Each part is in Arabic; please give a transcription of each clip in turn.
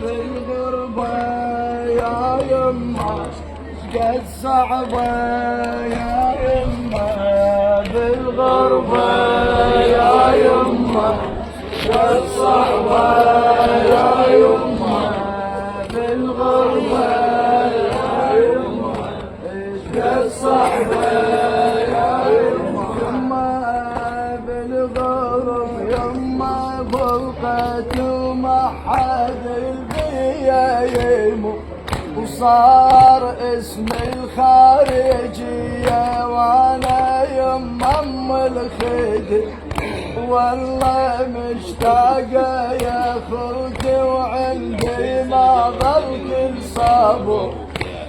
بالغربة يا يما قد صعبة يا يما بالغربة يا يما قد صعبة يا يما بالغربة يا يما قد صعبة يا يما بالغرب يما بلقت وما حد البيا يمو وصار اسمي الخارجية وانا يما ام الخدر والله مشتاقة يا اخوتي وعندي ما ظل كل صبر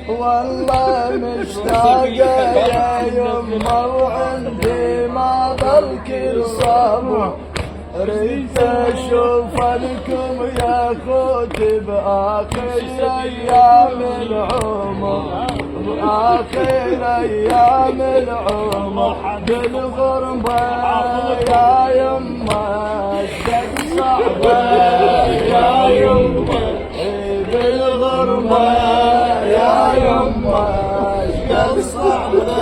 والله مشتاقة يا يما وعندي ما ظل كل صبر ريت اشوف لكم يا اخوتي باخر ايام العمر باخر ايام العمر بالغربة يا يما قد صعبة يا يما بالغربة يا يما قد صعبة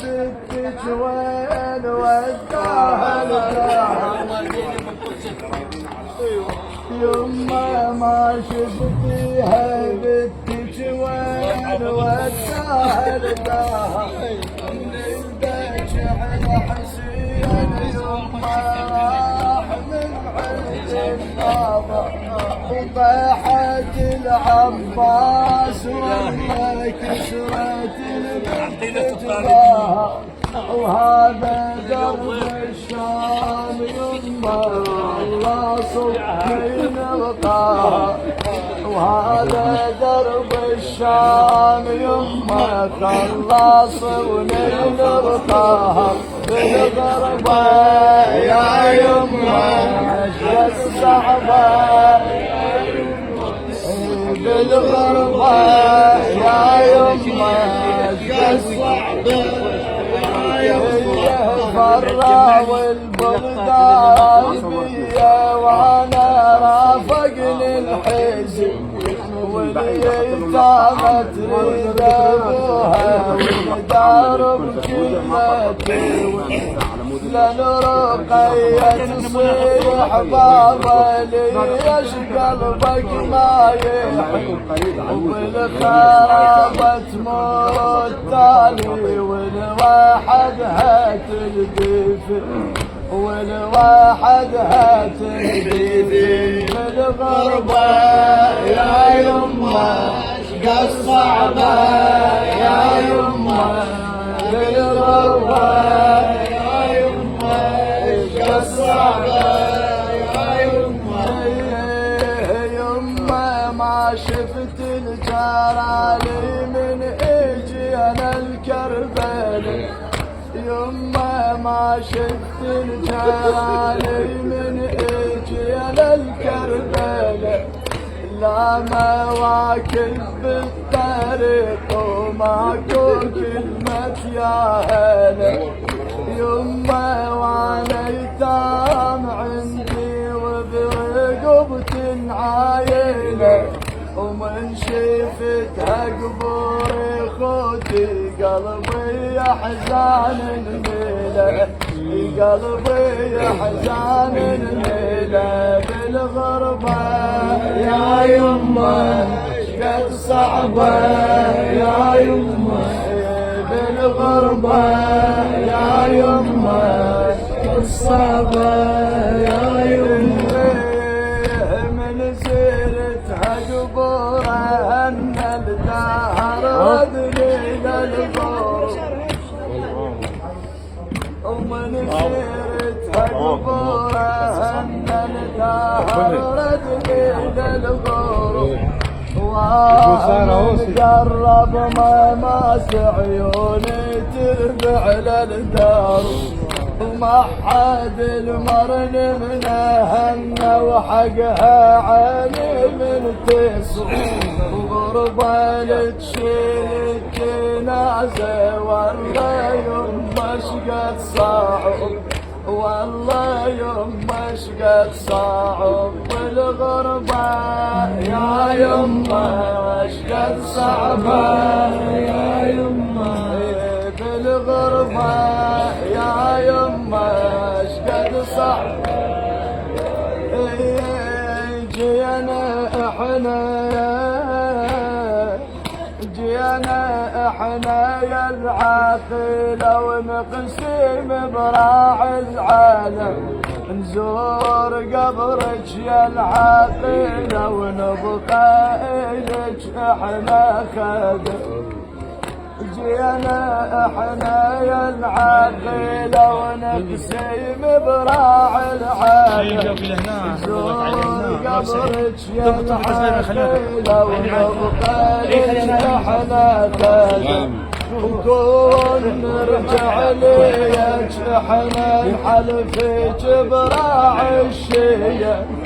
بنتك وين وداها يما ما شفتيها بنتك وين وداها لداها نلبش على حسين يما راح من عند الناظر وطاحت العباس والله كسرت البنت جباها وهذا درب الشام يما الله صبحي نلقاها وهذا درب الشام يما خلص ونلقاها بالغربة يا يما شد صعبة بالغربة يا يما شد صعبة فرا والبغداد بيا وانا رافقني الحزن واليتامى تريد ابوها والدار بكلمتي لن رقية تصيح بابا ليش قلبك ما يحن والخرابة تمر التالي والواحد هتلدفن والواحد هتلدفن بالغربة يا يما قد صعبة يا يما بالغربة يا يما قد صعبة يا يما يما ما شفت الجرالي من اجي انا الكربلاء يما ما شفت الجرالي من اجي انا الكربلاء لا مواكب بالطريق وماكو كلمة يا هلا يما وانا يتام عندي وبرقبة عايلة ومن شفتها قبور اخوتي قلبي يحزن الميلة قلبي يحزن الميلة بالغربة يا يما قد صعبة يا يما بالغربة يا يما قد صعبة يا يما من زيرتها قبورها ان الدهر ردني للغور ومن زيرتها قبورها ان الدهر ردني للغور قرب ما ماس عيوني تربع للدار وما حد المرن منها وحقها عيني من تسر وغربة تشيل الجنازة والله شقد صعب والله يما شقد صعب بالغربة يا يما شقد صعبة يا يما بالغربة يا يما شقد صعبة جينا احنا يا العاقلة ونقسم براع العالم نزور قبرك يا العاقلة ونبقى إلك احنا خادم جينا احنا يا العاقلة ونقسم براع العالم نزور قبرك يا العاقلة ونبقى لك احنا خادم نكون نرجع ليك احنا نحلفك براع الشيم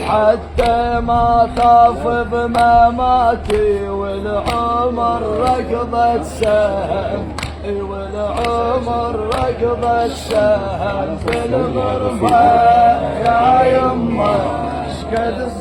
حتى ما خاف بمماتي والعمر ركضت سهم والعمر ركضت سهم في الغربة يا يما شقد